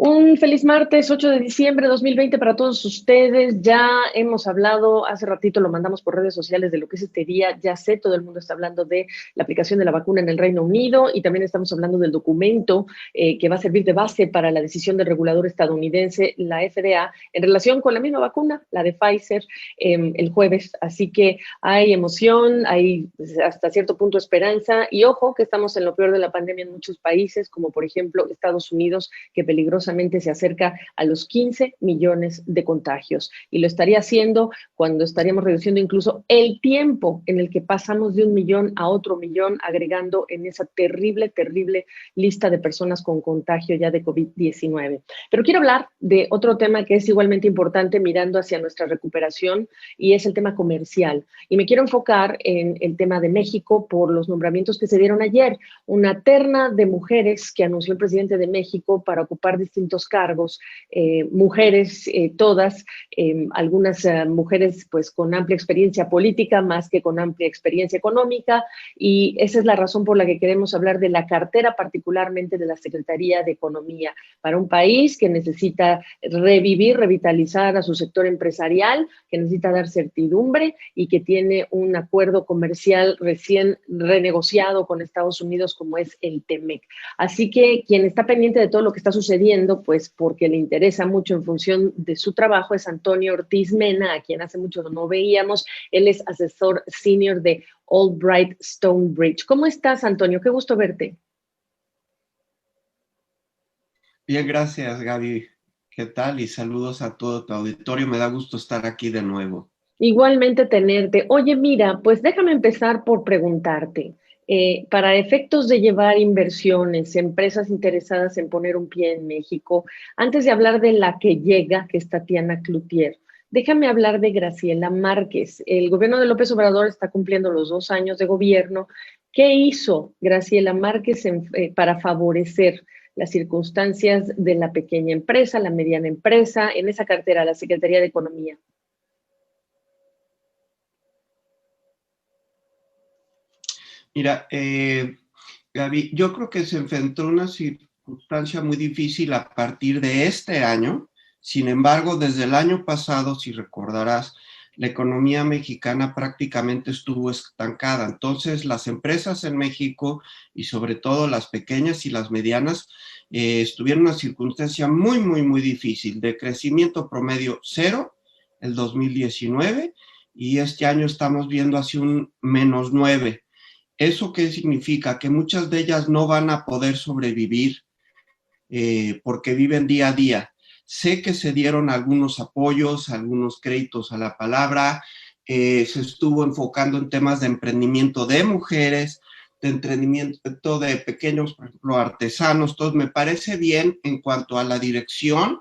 Un feliz martes, 8 de diciembre de 2020 para todos ustedes. Ya hemos hablado, hace ratito lo mandamos por redes sociales de lo que es este día. Ya sé, todo el mundo está hablando de la aplicación de la vacuna en el Reino Unido y también estamos hablando del documento que va a servir de base para la decisión del regulador estadounidense, la FDA, en relación con la misma vacuna, la de Pfizer, el jueves. Así que hay emoción, hay hasta cierto punto esperanza y ojo que estamos en lo peor de la pandemia en muchos países, como por ejemplo Estados Unidos, que peligrosamente se acerca a los 15 millones de contagios y lo estaría haciendo cuando estaríamos reduciendo incluso el tiempo en el que pasamos de 1 millón a otro millón, agregando en esa terrible, terrible lista de personas con contagio ya de COVID-19. Pero quiero hablar de otro tema que es igualmente importante mirando hacia nuestra recuperación y es el tema comercial. Y me quiero enfocar en el tema de México por los nombramientos que se dieron ayer. Una terna de mujeres que anunció el presidente de México para ocupar distintos cargos, mujeres todas, algunas mujeres pues con amplia experiencia política más que con amplia experiencia económica, y esa es la razón por la que queremos hablar de la cartera, particularmente de la Secretaría de Economía, para un país que necesita revivir, revitalizar a su sector empresarial, que necesita dar certidumbre y que tiene un acuerdo comercial recién renegociado con Estados Unidos como es el TEMEC. Así que quien está pendiente de todo lo que está sucediendo, pues porque le interesa mucho en función de su trabajo, es Antonio Ortiz Mena, a quien hace mucho no veíamos. Él es asesor senior de Albright Stonebridge. ¿Cómo estás, Antonio? Qué gusto verte. Bien, gracias, Gaby. ¿Qué tal? Y saludos a todo tu auditorio. Me da gusto estar aquí de nuevo. Igualmente tenerte. Oye, mira, pues déjame empezar por preguntarte, para efectos de llevar inversiones, empresas interesadas en poner un pie en México, antes de hablar de la que llega, que es Tatiana Cloutier, déjame hablar de Graciela Márquez. El gobierno de López Obrador está cumpliendo los 2 años de gobierno. ¿Qué hizo Graciela Márquez para favorecer las circunstancias de la pequeña empresa, la mediana empresa, en esa cartera, la Secretaría de Economía? Mira, Gaby, yo creo que se enfrentó a una circunstancia muy difícil a partir de este año. Sin embargo, desde el año pasado, si recordarás, la economía mexicana prácticamente estuvo estancada. Entonces, las empresas en México y sobre todo las pequeñas y las medianas estuvieron en una circunstancia muy, muy, muy difícil de crecimiento promedio cero el 2019 y este año estamos viendo así un -9. ¿Eso qué significa? Que muchas de ellas no van a poder sobrevivir porque viven día a día. Sé que se dieron algunos apoyos, algunos créditos a la palabra, se estuvo enfocando en temas de emprendimiento de mujeres, de emprendimiento de pequeños, por ejemplo, artesanos. Entonces, me parece bien en cuanto a la dirección,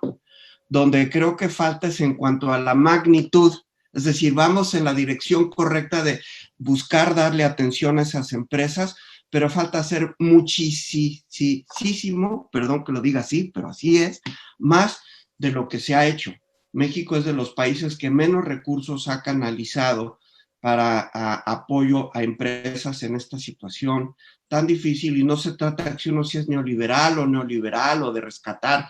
donde creo que falta es en cuanto a la magnitud. Es decir, vamos en la dirección correcta de buscar darle atención a esas empresas, pero falta hacer muchísimo, perdón que lo diga así, pero así es, más de lo que se ha hecho. México es de los países que menos recursos ha canalizado para apoyo a empresas en esta situación tan difícil, y no se trata de si uno si es neoliberal o neoliberal o de rescatar.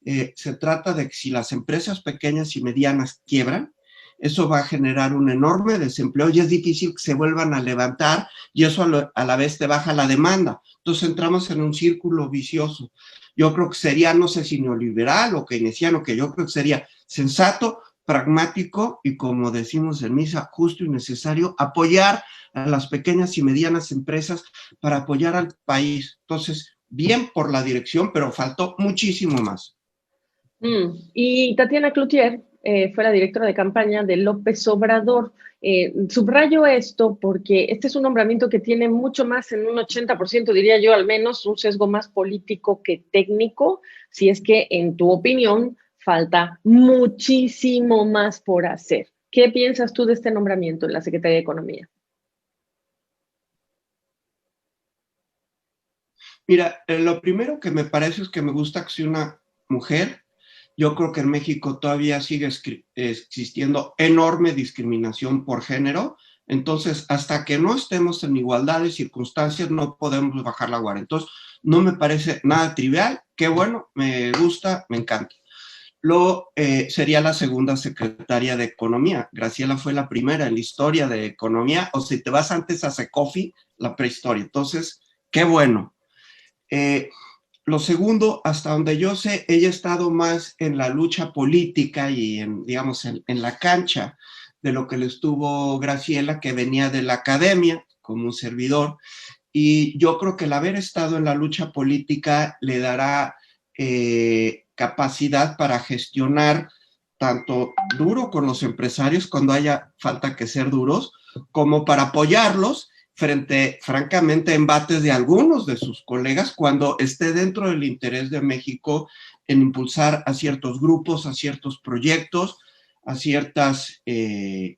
Se trata de que si las empresas pequeñas y medianas quiebran, eso va a generar un enorme desempleo y es difícil que se vuelvan a levantar, y eso a la vez te baja la demanda. Entonces entramos en un círculo vicioso. Yo creo que sería, no sé si neoliberal o keynesiano, que yo creo que sería sensato, pragmático y, como decimos en misa, justo y necesario apoyar a las pequeñas y medianas empresas para apoyar al país. Entonces, bien por la dirección, pero faltó muchísimo más. Y Tatiana Cloutier fue la directora de campaña de López Obrador. Subrayo esto porque este es un nombramiento que tiene mucho más, en un 80%, diría yo, al menos, un sesgo más político que técnico, si es que, en tu opinión, falta muchísimo más por hacer. ¿Qué piensas tú de este nombramiento en la Secretaría de Economía? Mira, lo primero que me parece es que me gusta que sea una mujer. Yo creo que en México todavía sigue existiendo enorme discriminación por género. Entonces, hasta que no estemos en igualdad de circunstancias, no podemos bajar la guardia. Entonces, no me parece nada trivial qué bueno, me gusta, me encanta. Sería la segunda secretaria de Economía. Graciela fue la primera en la historia de Economía, o si te vas antes a Secofi, la prehistoria. Entonces, qué bueno. Lo segundo, hasta donde yo sé, ella ha estado más en la lucha política y digamos, en la cancha de lo que le estuvo Graciela, que venía de la academia como un servidor. Y yo creo que el haber estado en la lucha política le dará capacidad para gestionar tanto duro con los empresarios cuando haya falta que ser duros, como para apoyarlos frente, francamente, a embates de algunos de sus colegas cuando esté dentro del interés de México en impulsar a ciertos grupos, a ciertos proyectos, a ciertas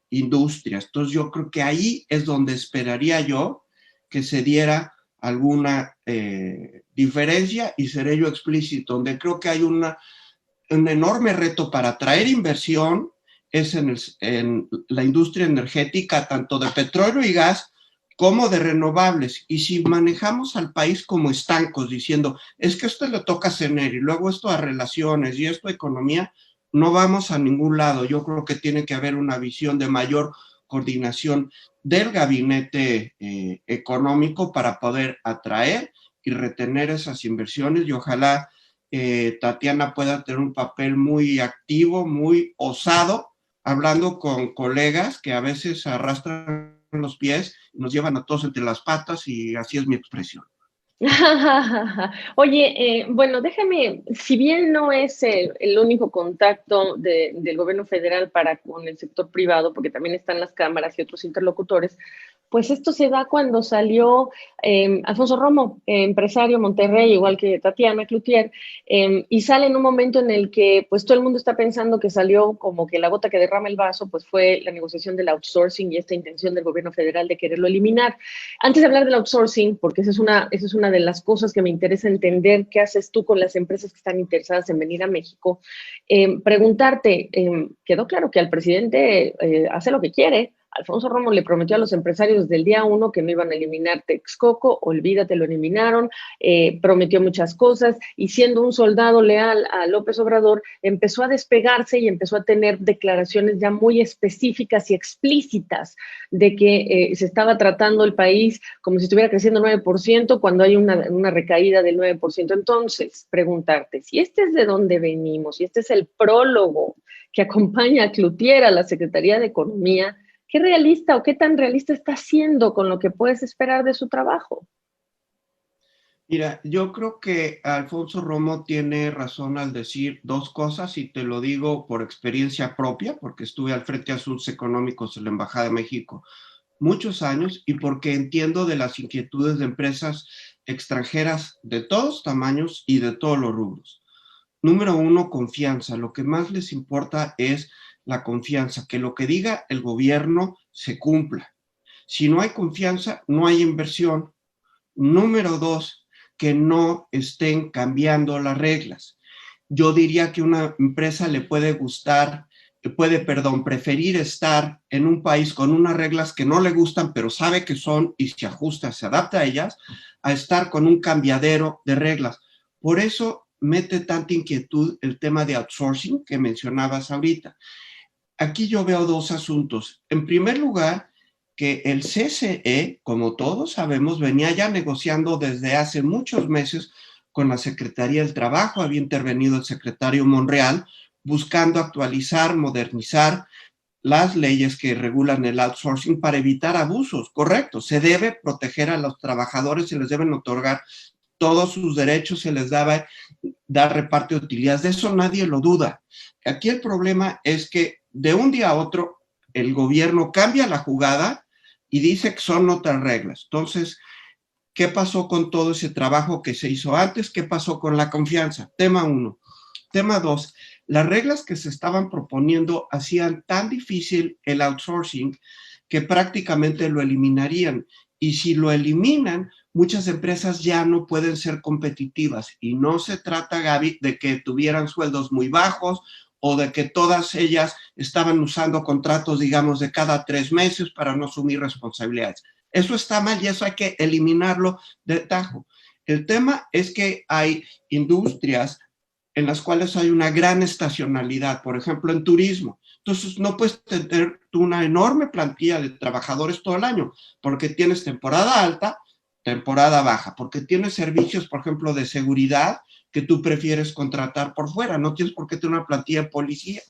industrias. Entonces yo creo que ahí es donde esperaría yo que se diera alguna diferencia, y seré yo explícito, donde creo que hay un enorme reto para atraer inversión es en la industria energética, tanto de petróleo y gas como de renovables. Y si manejamos al país como estancos, diciendo, es que esto le toca a CENER y luego esto a relaciones y esto a economía, no vamos a ningún lado. Yo creo que tiene que haber una visión de mayor coordinación del gabinete económico para poder atraer y retener esas inversiones, y ojalá Tatiana pueda tener un papel muy activo, muy osado, hablando con colegas que a veces arrastran los pies, nos llevan a todos entre las patas, y así es mi expresión. Oye, bueno, déjame, si bien no es el único contacto del gobierno federal para con el sector privado, porque también están las cámaras y otros interlocutores, pues esto se da cuando salió Alfonso Romo, empresario Monterrey, igual que Tatiana Cloutier, y sale en un momento en el que pues todo el mundo está pensando que salió como que la gota que derrama el vaso, pues fue la negociación del outsourcing y esta intención del gobierno federal de quererlo eliminar. Antes de hablar del outsourcing, porque esa es una de las cosas que me interesa entender, qué haces tú con las empresas que están interesadas en venir a México, preguntarte, quedó claro que al presidente hace lo que quiere. Alfonso Romo le prometió a los empresarios desde el día 1 que no iban a eliminar Texcoco, olvídate, lo eliminaron, prometió muchas cosas, y siendo un soldado leal a López Obrador, empezó a despegarse y empezó a tener declaraciones ya muy específicas y explícitas de que se estaba tratando el país como si estuviera creciendo 9% cuando hay una recaída del 9%. Entonces, preguntarte, si este es de donde venimos, si este es el prólogo que acompaña a Cloutier a la Secretaría de Economía, ¿qué realista o qué tan realista está haciendo con lo que puedes esperar de su trabajo? Mira, yo creo que Alfonso Romo tiene razón al decir dos cosas, y te lo digo por experiencia propia, porque estuve al frente de asuntos económicos en la Embajada de México muchos años, y porque entiendo de las inquietudes de empresas extranjeras de todos tamaños y de todos los rubros. Número uno, confianza. Lo que más les importa es la confianza, que lo que diga el gobierno se cumpla. Si no hay confianza, no hay inversión. Número dos, que no estén cambiando las reglas. Yo diría que una empresa le puede gustar, preferir estar en un país con unas reglas que no le gustan, pero sabe que son y se ajusta, se adapta a ellas, a estar con un cambiadero de reglas. Por eso mete tanta inquietud el tema de outsourcing que mencionabas ahorita. Aquí yo veo dos asuntos. En primer lugar, que el CCE, como todos sabemos, venía ya negociando desde hace muchos meses con la Secretaría del Trabajo. Había intervenido el secretario Monreal buscando actualizar, modernizar las leyes que regulan el outsourcing para evitar abusos. Correcto, se debe proteger a los trabajadores, se les deben otorgar todos sus derechos, se les daba dar reparto de utilidades, de eso nadie lo duda. Aquí el problema es que de un día a otro el gobierno cambia la jugada y dice que son otras reglas. Entonces, ¿qué pasó con todo ese trabajo que se hizo antes? ¿Qué pasó con la confianza? Tema uno. Tema dos, las reglas que se estaban proponiendo hacían tan difícil el outsourcing que prácticamente lo eliminarían. Y si lo eliminan, muchas empresas ya no pueden ser competitivas. Y no se trata, Gaby, de que tuvieran sueldos muy bajos o de que todas ellas estaban usando contratos, digamos, de cada 3 meses para no asumir responsabilidades. Eso está mal y eso hay que eliminarlo de tajo. El tema es que hay industrias en las cuales hay una gran estacionalidad, por ejemplo, en turismo. Entonces, no puedes tener una enorme plantilla de trabajadores todo el año, porque tienes temporada alta, temporada baja, porque tienes servicios, por ejemplo, de seguridad que tú prefieres contratar por fuera. No tienes por qué tener una plantilla de policía.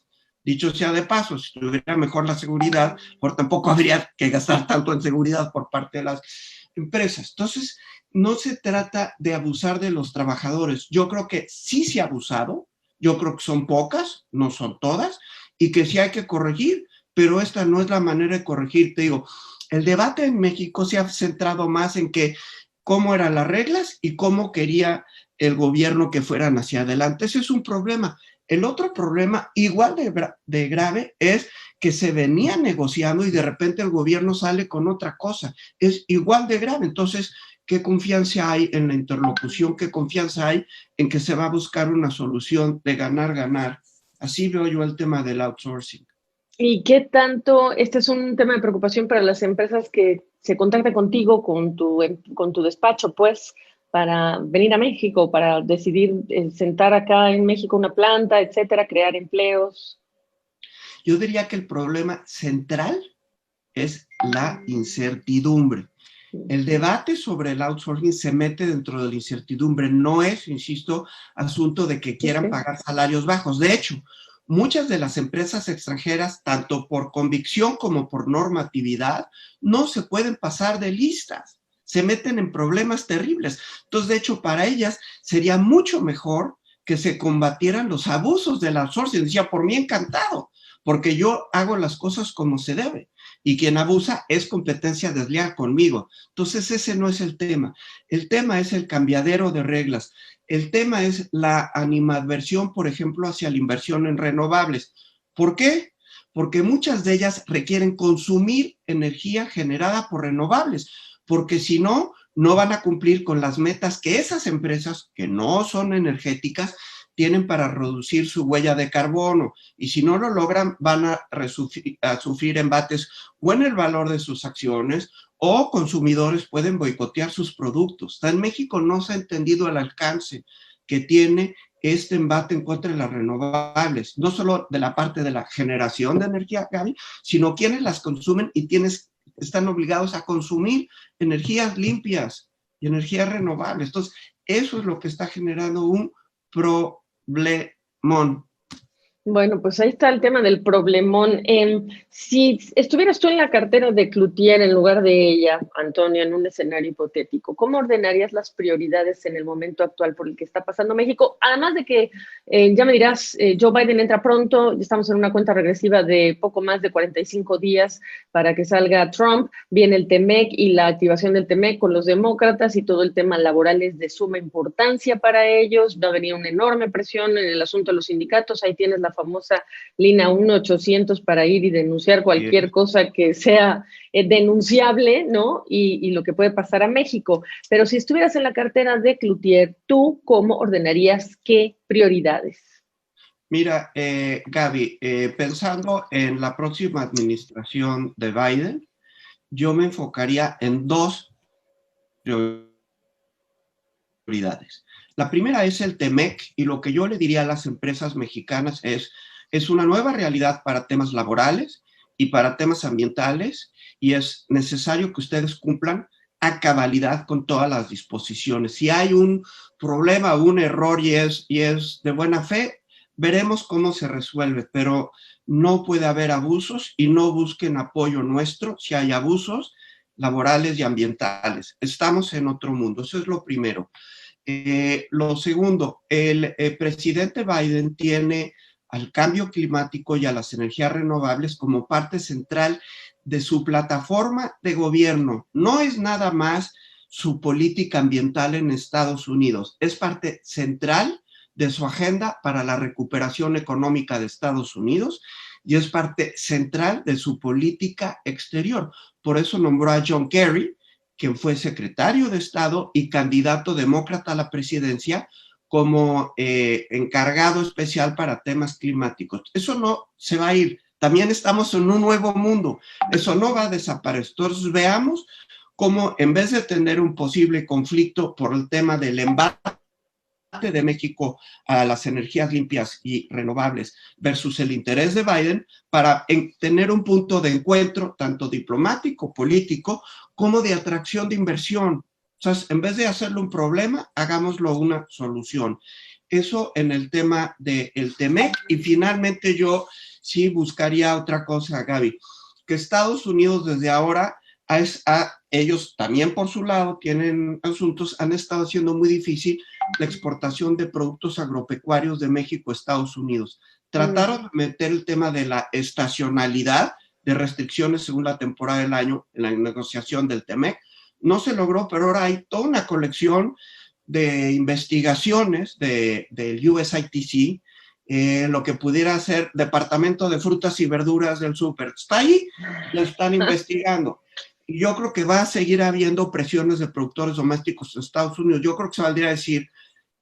Dicho sea de paso, si tuviera mejor la seguridad, pues tampoco habría que gastar tanto en seguridad por parte de las empresas. Entonces, no se trata de abusar de los trabajadores. Yo creo que sí se ha abusado, yo creo que son pocas, no son todas, y que sí hay que corregir, pero esta no es la manera de corregir. Te digo, el debate en México se ha centrado más en que cómo eran las reglas y cómo quería el gobierno que fueran hacia adelante. Ese es un problema. El otro problema, igual de grave, es que se venía negociando y de repente el gobierno sale con otra cosa. Es igual de grave. Entonces, ¿qué confianza hay en la interlocución? ¿Qué confianza hay en que se va a buscar una solución de ganar-ganar? Así veo yo el tema del outsourcing. ¿Y qué tanto, este es un tema de preocupación para las empresas que se contactan contigo, con tu despacho, pues, para venir a México, para decidir sentar acá en México una planta, etcétera, crear empleos? Yo diría que el problema central es la incertidumbre. El debate sobre el outsourcing se mete dentro de la incertidumbre. No es, insisto, asunto de que quieran Okay. pagar salarios bajos. De hecho, muchas de las empresas extranjeras, tanto por convicción como por normatividad, no se pueden pasar de listas. Se meten en problemas terribles. Entonces, de hecho, para ellas sería mucho mejor que se combatieran los abusos del outsourcing. Decía, por mí encantado, porque yo hago las cosas como se debe y quien abusa es competencia desleal conmigo. Entonces ese no es el tema. El tema es el cambiadero de reglas. El tema es la animadversión, por ejemplo, hacia la inversión en renovables. ¿Por qué? Porque muchas de ellas requieren consumir energía generada por renovables, porque si no, no van a cumplir con las metas que esas empresas, que no son energéticas, tienen para reducir su huella de carbono. Y si no lo logran, van a sufrir embates o en el valor de sus acciones, o consumidores pueden boicotear sus productos. En México no se ha entendido el alcance que tiene este embate en contra de las renovables, no solo de la parte de la generación de energía, Gaby, sino quienes las consumen y están obligados a consumir energías limpias y energías renovables. Entonces, eso es lo que está generando un problemón. Bueno, pues ahí está el tema del problemón. Si estuvieras tú en la cartera de Cloutier en lugar de ella, Antonio, en un escenario hipotético, ¿cómo ordenarías las prioridades en el momento actual por el que está pasando México? Además de que, ya me dirás, Joe Biden entra pronto, estamos en una cuenta regresiva de poco más de 45 días para que salga Trump, viene el TEMEC y la activación del TEMEC con los demócratas y todo el tema laboral es de suma importancia para ellos, va a venir una enorme presión en el asunto de los sindicatos, ahí tienes la famosa línea 1-800 para ir y denunciar cualquier cosa que sea denunciable, ¿no? Y lo que puede pasar a México. Pero si estuvieras en la cartera de Cloutier, ¿tú cómo ordenarías qué prioridades? Mira, Gaby, pensando en la próxima administración de Biden, yo me enfocaría en dos prioridades. La primera es el TEMEC y lo que yo le diría a las empresas mexicanas es una nueva realidad para temas laborales y para temas ambientales y es necesario que ustedes cumplan a cabalidad con todas las disposiciones. Si hay un problema, un error y es de buena fe, veremos cómo se resuelve, pero no puede haber abusos y no busquen apoyo nuestro si hay abusos laborales y ambientales. Estamos en otro mundo, eso es lo primero. Lo segundo, el presidente Biden tiene al cambio climático y a las energías renovables como parte central de su plataforma de gobierno. No es nada más su política ambiental en Estados Unidos, es parte central de su agenda para la recuperación económica de Estados Unidos y es parte central de su política exterior. Por eso nombró a John Kerry, quien fue secretario de Estado y candidato demócrata a la presidencia, como encargado especial para temas climáticos. Eso no se va a ir. También estamos en un nuevo mundo. Eso no va a desaparecer. Entonces veamos cómo en vez de tener un posible conflicto por el tema del embate de México a las energías limpias y renovables versus el interés de Biden, para tener un punto de encuentro tanto diplomático, político, como de atracción de inversión. O sea, en vez de hacerlo un problema, hagámoslo una solución. Eso en el tema del TEMEC. Y finalmente yo sí buscaría otra cosa, Gaby, que Estados Unidos desde ahora, ellos también por su lado tienen asuntos, han estado haciendo muy difícil la exportación de productos agropecuarios de México a Estados Unidos. Trataron de meter el tema de la estacionalidad, de restricciones según la temporada del año en la negociación del TEMEC. No se logró, pero ahora hay toda una colección de investigaciones del USITC, lo que pudiera ser Departamento de Frutas y Verduras del Súper. Está ahí, lo están investigando. Y yo creo que va a seguir habiendo presiones de productores domésticos en Estados Unidos. Yo creo que se valdría decir,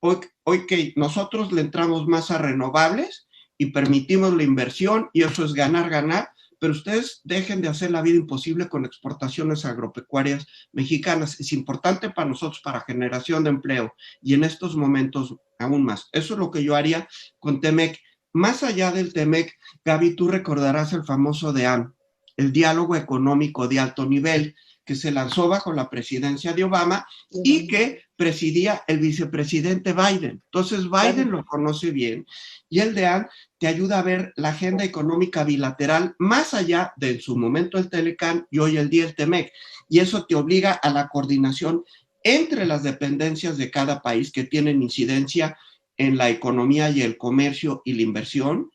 hoy que nosotros le entramos más a renovables y permitimos la inversión, y eso es ganar, ganar, pero ustedes dejen de hacer la vida imposible con exportaciones agropecuarias mexicanas. Es importante para nosotros, para generación de empleo, y en estos momentos aún más. Eso es lo que yo haría con TEMEC. Más allá del TEMEC, Gaby, tú recordarás el famoso DEAN, el diálogo económico de alto nivel, que se lanzó bajo la presidencia de Obama y que presidía el vicepresidente Biden. Entonces Biden lo conoce bien, y el DEAN te ayuda a ver la agenda económica bilateral más allá de en su momento el Telecán y hoy el día el TEMEC, y eso te obliga a la coordinación entre las dependencias de cada país que tienen incidencia en la economía y el comercio y la inversión,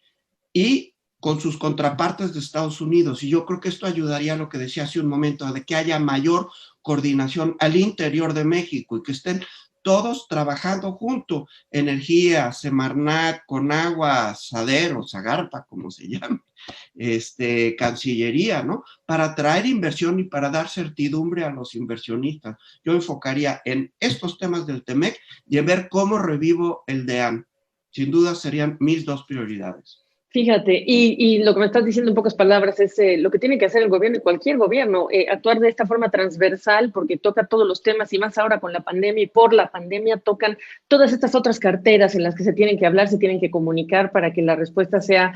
y con sus contrapartes de Estados Unidos. Y yo creo que esto ayudaría a lo que decía hace un momento, de que haya mayor coordinación al interior de México y que estén todos trabajando junto, energía, Semarnat, Conagua, Sadero, Zagarpa, como se llame, Cancillería, ¿no? Para atraer inversión y para dar certidumbre a los inversionistas. Yo enfocaría en estos temas del TEMEC y en ver cómo revivo el DEAN. Sin duda serían mis dos prioridades. Fíjate, y lo que me estás diciendo en pocas palabras es lo que tiene que hacer el gobierno y cualquier gobierno, actuar de esta forma transversal porque toca todos los temas, y más ahora con la pandemia y por la pandemia tocan todas estas otras carteras en las que se tienen que hablar, se tienen que comunicar para que la respuesta sea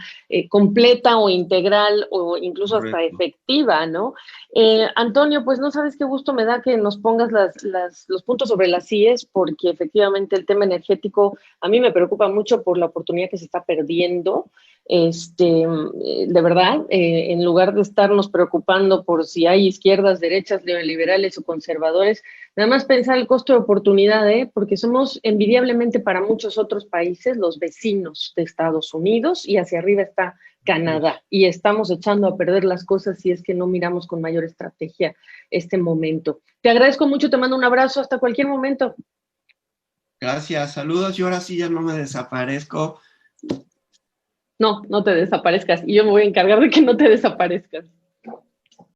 completa o integral o incluso hasta efectiva, ¿no? Antonio, pues no sabes qué gusto me da que nos pongas los puntos sobre las IES, porque efectivamente el tema energético a mí me preocupa mucho por la oportunidad que se está perdiendo. De verdad, en lugar de estarnos preocupando por si hay izquierdas, derechas, neoliberales o conservadores, nada más pensar el costo de oportunidad, porque somos envidiablemente para muchos otros países los vecinos de Estados Unidos, y hacia arriba está Canadá, y estamos echando a perder las cosas si es que no miramos con mayor estrategia este momento. Te agradezco mucho, te mando un abrazo, hasta cualquier momento. Gracias, saludos, y ahora sí ya no me desaparezco. No, no te desaparezcas, y yo me voy a encargar de que no te desaparezcas.